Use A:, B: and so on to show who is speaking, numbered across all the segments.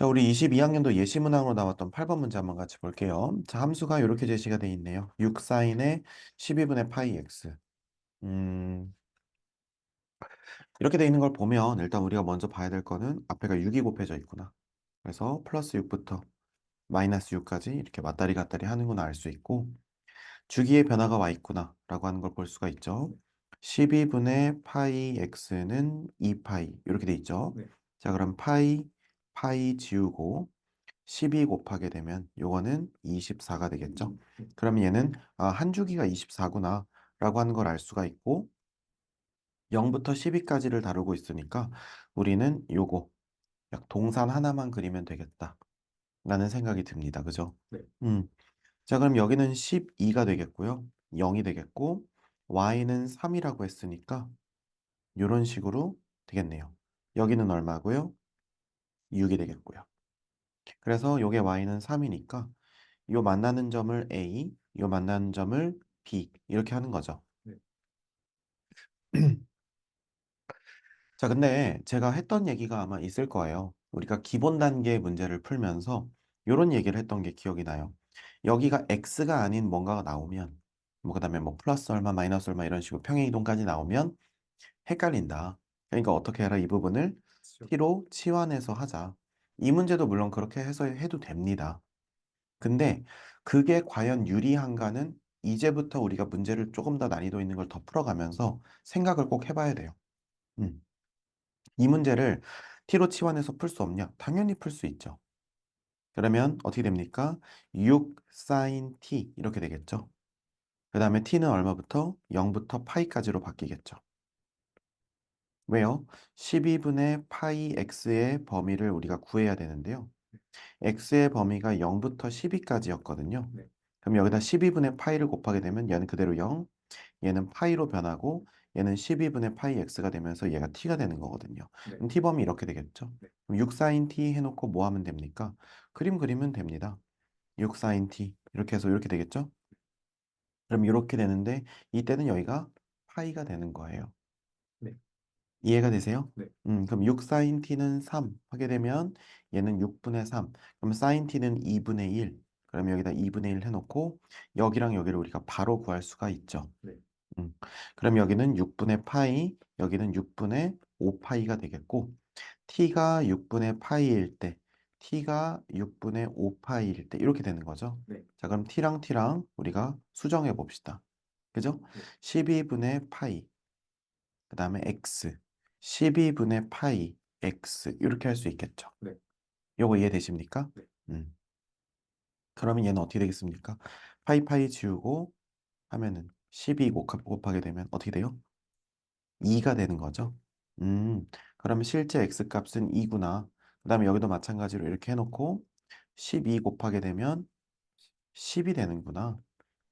A: 자, 우리 22학년도 예시문항으로 나왔던 8번 문제 한번 같이 볼게요. 자, 함수가 이렇게 제시가 되어 있네요. 6 사인의 12분의 파이 x. 음, 이렇게 되어 있는 걸 보면 일단 우리가 먼저 봐야 될 거는 앞에가 6이 곱해져 있구나. 그래서 플러스 6부터 마이너스 6까지 이렇게 맞다리 갔다리 하는구나 알 수 있고, 주기의 변화가 와 있구나 라고 하는 걸 볼 수가 있죠. 12분의 파이 x는 2파이 이렇게 돼 있죠.
B: 네.
A: 자, 그럼 파이 지우고 12 곱하게 되면 요거는 24가 되겠죠. 그럼 얘는 한 주기가 24구나 라고 하는 걸 알 수가 있고 0부터 12까지를 다루고 있으니까 우리는 요거 약 동산 하나만 그리면 되겠다 라는 생각이 듭니다. 그죠?
B: 네.
A: 음. 자, 그럼 여기는 12가 되겠고요. 0이 되겠고 y는 3이라고 했으니까 요런 식으로 되겠네요. 여기는 얼마고요? 6이 되겠고요. 그래서 요게 y는 3이니까 요 만나는 점을 A, 요 만나는 점을 B 이렇게 하는 거죠.
B: 네.
A: 자, 근데 제가 했던 얘기가 아마 있을 거예요. 우리가 기본 단계 문제를 풀면서 요런 얘기를 했던 게 기억이 나요. 여기가 X가 아닌 뭔가가 나오면 뭐 그다음에 뭐 플러스 얼마 마이너스 얼마 이런 식으로 평행이동까지 나오면 헷갈린다. 그러니까 어떻게 해라 이 부분을
B: 그렇죠.
A: T로 치환해서 하자. 이 문제도 물론 그렇게 해서 해도 됩니다. 근데 그게 과연 유리한가는 이제부터 우리가 문제를 조금 더 난이도 있는 걸 더 풀어가면서 생각을 꼭 해봐야 돼요. 음. 이 문제를 t로 치환해서 풀 수 없냐? 당연히 풀 수 있죠. 그러면 어떻게 됩니까? 6 sin t 이렇게 되겠죠. 그 다음에 t는 얼마부터? 0부터 파이까지로 바뀌겠죠. 왜요? 12분의 파이 x의 범위를 우리가 구해야 되는데요. x의 범위가 0부터 12까지였거든요.
B: 네.
A: 그럼 여기다 12분의 파이를 곱하게 되면 얘는 그대로 0, 얘는 파이로 변하고 얘는 12분의 파이 x가 되면서 얘가 t가 되는 거거든요.
B: 네.
A: 그럼 t 범위 이렇게 되겠죠.
B: 네.
A: 그럼 6 sin t 해놓고 뭐 하면 됩니까? 그림 그리면 됩니다. 6 sin t 이렇게 해서 이렇게 되겠죠. 그럼 이렇게 되는데 이때는 여기가 파이가 되는 거예요.
B: 네.
A: 이해가 되세요?
B: 네.
A: 그럼 6 sin t는 3 하게 되면 얘는 6분의 3. 그럼 sin t는 2분의 1. 그럼 여기다 2분의 1 해놓고 여기랑 여기를 우리가 바로 구할 수가 있죠.
B: 네.
A: 음. 그럼 여기는 6분의 파이, 여기는 6분의 5파이가 되겠고 t가 6분의 파이일 때, t가 6분의 5파이일 때 이렇게 되는 거죠.
B: 네.
A: 자, 그럼 t랑 우리가 수정해 봅시다. 그죠?
B: 네.
A: 12분의 파이, 그 다음에 x, 12분의 파이, x 이렇게 할 수 있겠죠.
B: 네.
A: 요거 이해되십니까?
B: 네.
A: 음. 그러면 얘는 어떻게 되겠습니까? 파이 지우고 하면은 12 곱하게 되면 어떻게 돼요? 2가 되는 거죠. 음, 그러면 실제 x값은 2구나. 그 다음에 여기도 마찬가지로 이렇게 해놓고 12 곱하게 되면 10이 되는구나.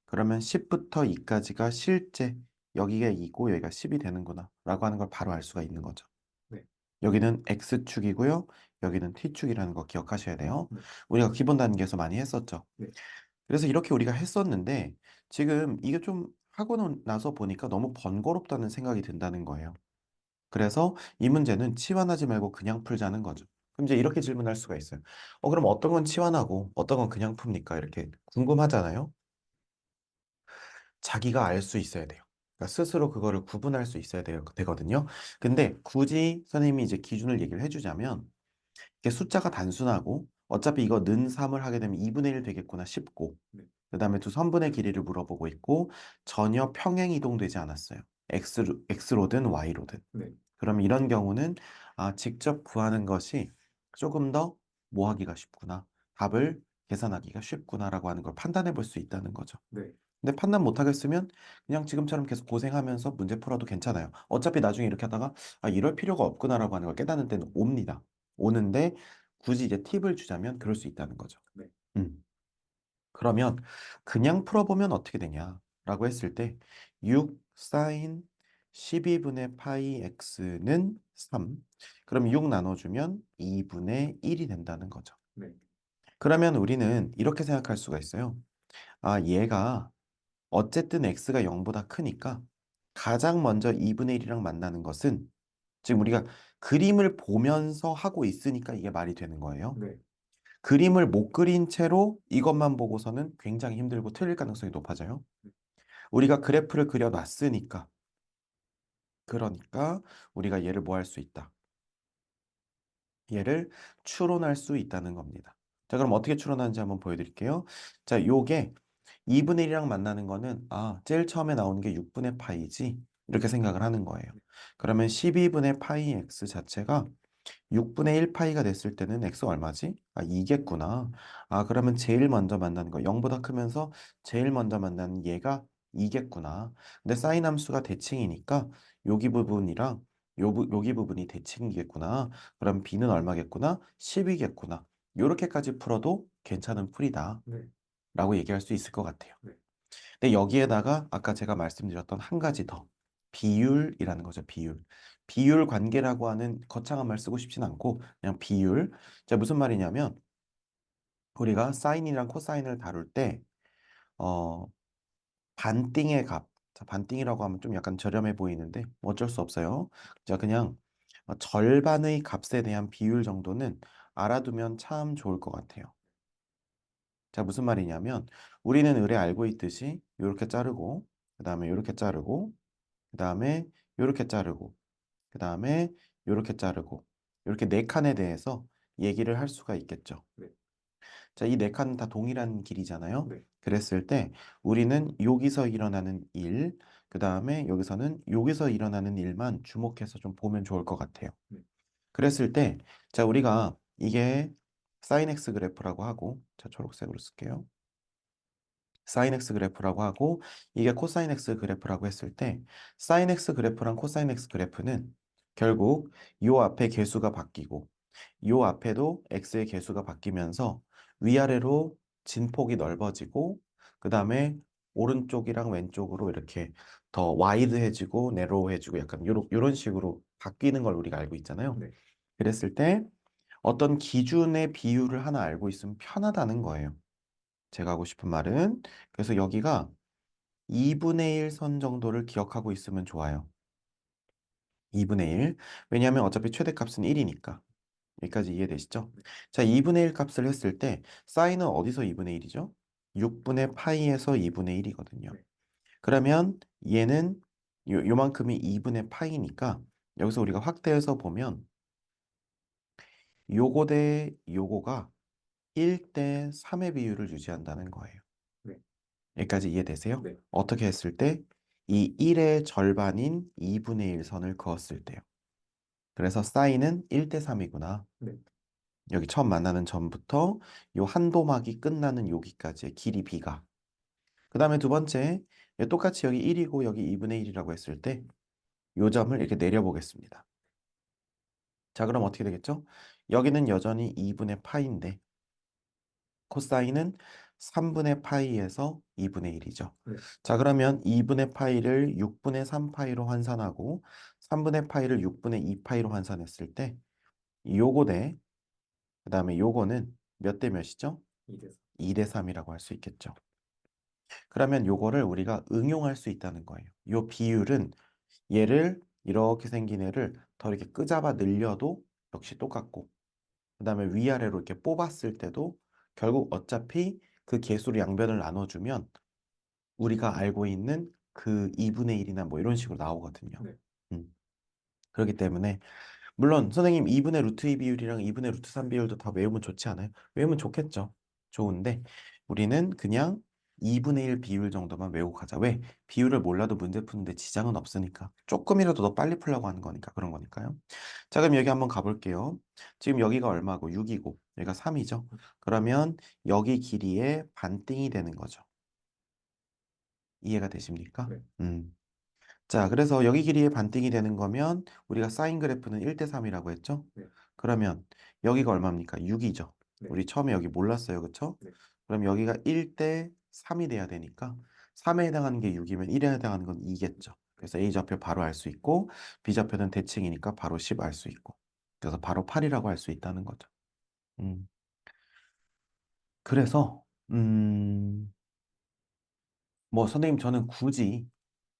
A: 그러면 10부터 2까지가 실제 여기가 2고 여기가 10이 되는구나 라고 하는 걸 바로 알 수가 있는 거죠.
B: 네.
A: 여기는 x축이고요. 여기는 t축이라는 거 기억하셔야 돼요.
B: 네.
A: 우리가 기본 단계에서 많이 했었죠.
B: 네.
A: 그래서 이렇게 우리가 했었는데 지금 이게 좀 하고 나서 보니까 너무 번거롭다는 생각이 든다는 거예요. 그래서 이 문제는 치환하지 말고 그냥 풀자는 거죠. 그럼 이제 이렇게 질문할 수가 있어요. 그럼 어떤 건 치환하고 어떤 건 그냥 풉니까? 이렇게 궁금하잖아요. 자기가 알 수 있어야 돼요. 그러니까 스스로 그거를 구분할 수 있어야 되거든요. 근데 굳이 선생님이 이제 기준을 얘기를 해주자면 이게 숫자가 단순하고 어차피 이거 는 3을 하게 되면 2분의 1 되겠구나 싶고
B: 네.
A: 그 다음에 두 선분의 길이를 물어보고 있고 전혀 평행 이동되지 않았어요. X로든 Y로든.
B: 네.
A: 그럼 이런 경우는 직접 구하는 것이 조금 더 뭐 하기가 쉽구나. 답을 계산하기가 쉽구나라고 하는 걸 판단해 볼 수 있다는 거죠.
B: 네.
A: 근데 판단 못 하겠으면 그냥 지금처럼 계속 고생하면서 문제 풀어도 괜찮아요. 어차피 나중에 이렇게 하다가 이럴 필요가 없구나라고 하는 걸 깨닫는 때는 옵니다. 오는데 굳이 이제 팁을 주자면 그럴 수 있다는 거죠.
B: 네.
A: 음. 그러면 그냥 풀어보면 어떻게 되냐라고 했을 때 6 sin 12분의 파이 x는 3. 그럼 6 나눠주면 2분의 1이 된다는 거죠.
B: 네.
A: 그러면 우리는 이렇게 생각할 수가 있어요. 얘가 어쨌든 x가 0보다 크니까 가장 먼저 2분의 1이랑 만나는 것은 지금 우리가 그림을 보면서 하고 있으니까 이게 말이 되는 거예요.
B: 네.
A: 그림을 못 그린 채로 이것만 보고서는 굉장히 힘들고 틀릴 가능성이 높아져요. 우리가 그래프를 그려놨으니까, 그러니까 우리가 얘를 뭐 할 수 있다. 얘를 추론할 수 있다는 겁니다. 자, 그럼 어떻게 추론하는지 한번 보여드릴게요. 자, 요게 2분의 1이랑 만나는 거는 제일 처음에 나오는 게 6분의 파이지. 이렇게 생각을 하는 거예요. 그러면 12분의 파이 x 자체가 6분의 1 파이가 됐을 때는 x 얼마지? 2겠구나. 그러면 제일 먼저 만나는 거 0보다 크면서 제일 먼저 만나는 얘가 2겠구나. 근데 사인 함수가 대칭이니까 여기 부분이랑 여기 부분이 대칭이겠구나. 그럼 b는 얼마겠구나? 10이겠구나. 요렇게까지 풀어도 괜찮은 풀이다.
B: 네.
A: 라고 얘기할 수 있을 것 같아요.
B: 네.
A: 근데 여기에다가 아까 제가 말씀드렸던 한 가지 더. 비율이라는 거죠, 비율. 비율 관계라고 하는 거창한 말 쓰고 싶진 않고 그냥 비율. 자, 무슨 말이냐면 우리가 사인이랑 코사인을 다룰 때 어, 반띵의 값. 자, 반띵이라고 하면 좀 약간 저렴해 보이는데 뭐 어쩔 수 없어요. 자, 그냥 절반의 값에 대한 비율 정도는 알아두면 참 좋을 것 같아요. 자, 무슨 말이냐면 우리는 의뢰 알고 있듯이 이렇게 자르고 그 다음에 이렇게 자르고 그 다음에 이렇게 자르고 그 다음에 이렇게 자르고 이렇게 네 칸에 대해서 얘기를 할 수가 있겠죠.
B: 네.
A: 자, 이 네 칸은 다 동일한 길이잖아요.
B: 네.
A: 그랬을 때 우리는 여기서 일어나는 일, 그 다음에 여기서는 여기서 일어나는 일만 주목해서 좀 보면 좋을 것 같아요.
B: 네.
A: 그랬을 때, 자, 우리가 이게 사인 x 그래프라고 하고, 자, 초록색으로 쓸게요. 사인 x 그래프라고 하고 이게 코사인 x 그래프라고 했을 때 사인 x 그래프랑 코사인 x 그래프는 결국 요 앞에 개수가 바뀌고 요 앞에도 x의 개수가 바뀌면서 위아래로 진폭이 넓어지고 그 다음에 오른쪽이랑 왼쪽으로 이렇게 더 와이드해지고 네로우해지고 약간 요런 식으로 바뀌는 걸 우리가 알고 있잖아요.
B: 네.
A: 그랬을 때 어떤 기준의 비율을 하나 알고 있으면 편하다는 거예요. 제가 하고 싶은 말은 그래서 여기가 2분의 1 선 정도를 기억하고 있으면 좋아요. 2분의 1. 왜냐하면 어차피 최대값은 1이니까. 여기까지 이해되시죠?
B: 네.
A: 자, 2분의 1 값을 했을 때 사인은 어디서 2분의 1이죠? 6분의 파이에서 2분의 1이거든요.
B: 네.
A: 그러면 얘는 요만큼이 2분의 파이니까 여기서 우리가 확대해서 보면 요거 대 요거가 1대 3의 비율을 유지한다는 거예요.
B: 네.
A: 여기까지 이해되세요?
B: 네.
A: 어떻게 했을 때? 이 1의 절반인 2분의 1 선을 그었을 때요. 그래서 사인은 1대 3이구나.
B: 네.
A: 여기 처음 만나는 점부터 요 한도막이 끝나는 여기까지의 길이 b가. 그 다음에 두 번째, 똑같이 여기 1이고 여기 2분의 1이라고 했을 때 요 점을 이렇게 내려보겠습니다. 자, 그럼 어떻게 되겠죠? 여기는 여전히 2분의 파이인데 코사인은 3분의 파이에서 2분의 1이죠.
B: 네.
A: 자, 그러면 2분의 파이를 6분의 3 파이로 환산하고 3분의 파이를 6분의 2 파이로 환산했을 때 요거 대 그다음에 요거는 몇 대 몇이죠?
B: 2대 4.
A: 2대 3이라고 할 수 있겠죠. 그러면 요거를 우리가 응용할 수 있다는 거예요. 요 비율은 얘를 이렇게 생긴 애를 더 이렇게 끄잡아 늘려도 역시 똑같고 그다음에 위아래로 이렇게 뽑았을 때도 결국 어차피 그 개수로 양변을 나눠주면 우리가 알고 있는 그 2분의 1이나 뭐 이런 식으로 나오거든요.
B: 네.
A: 음. 그렇기 때문에 물론 선생님 2분의 루트 2 비율이랑 2분의 루트 3 비율도 다 외우면 좋지 않아요? 외우면 좋겠죠. 좋은데 우리는 그냥 2분의 1 비율 정도만 외우고 가자. 왜? 비율을 몰라도 문제 푸는데 지장은 없으니까. 조금이라도 더 빨리 풀려고 하는 거니까 그런 거니까요. 자, 그럼 여기 한번 가볼게요. 지금 여기가 얼마고? 6이고 여기가 3이죠. 그러면 여기 길이의 반띵이 되는 거죠. 이해가 되십니까?
B: 네.
A: 자, 그래서 여기 길이의 반띵이 되는 거면 우리가 사인 그래프는 1대 3이라고 했죠?
B: 네.
A: 그러면 여기가 얼마입니까? 6이죠.
B: 네.
A: 우리 처음에 여기 몰랐어요. 그쵸?
B: 네.
A: 그럼 여기가 1대 3이 돼야 되니까 3에 해당하는 게 6이면 1에 해당하는 건 2겠죠. 그래서 A좌표 바로 알 수 있고 B좌표는 대칭이니까 바로 10 알 수 있고 그래서 바로 8이라고 할 수 있다는 거죠. 음. 그래서 뭐 선생님 저는 굳이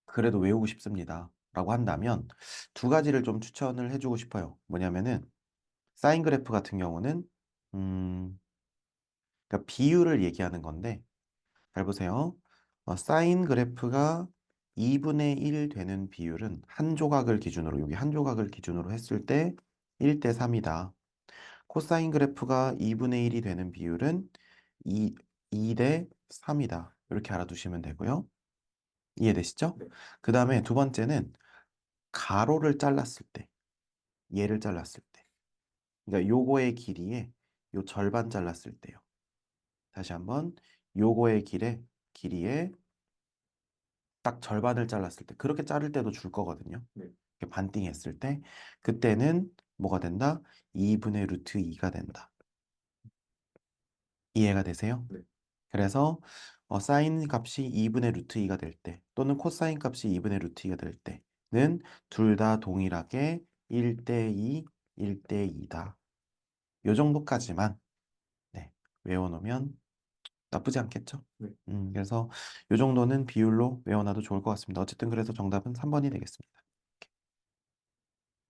A: 그래도 외우고 싶습니다. 라고 한다면 두 가지를 좀 추천을 해주고 싶어요. 뭐냐면은 사인 그래프 같은 경우는 음, 그러니까 비율을 얘기하는 건데 잘 보세요. 사인 그래프가 2분의 1 되는 비율은 한 조각을 기준으로 여기 한 조각을 기준으로 했을 때 1대 3이다. 코사인 그래프가 2분의 1이 되는 비율은 2대 3이다. 이렇게 알아두시면 되고요. 이해되시죠?
B: 네.
A: 그 다음에 두 번째는 가로를 잘랐을 때, 얘를 잘랐을 때. 그러니까 요거의 길이에 요 절반 잘랐을 때요. 다시 한번 요거의 길이에 딱 절반을 잘랐을 때 그렇게 자를 때도 줄 거거든요.
B: 네.
A: 이렇게 반띵 했을 때 그때는 뭐가 된다? 2분의 루트 2가 된다. 이해가 되세요?
B: 네.
A: 그래서 사인 값이 2분의 루트 2가 될 때 또는 코사인 값이 2분의 루트 2가 될 때는 둘 다 동일하게 1대 2, 1대 2다. 요 정도까지만 네, 외워놓으면 나쁘지 않겠죠?
B: 네.
A: 그래서 요 정도는 비율로 외워놔도 좋을 것 같습니다. 어쨌든 그래서 정답은 3번이 되겠습니다.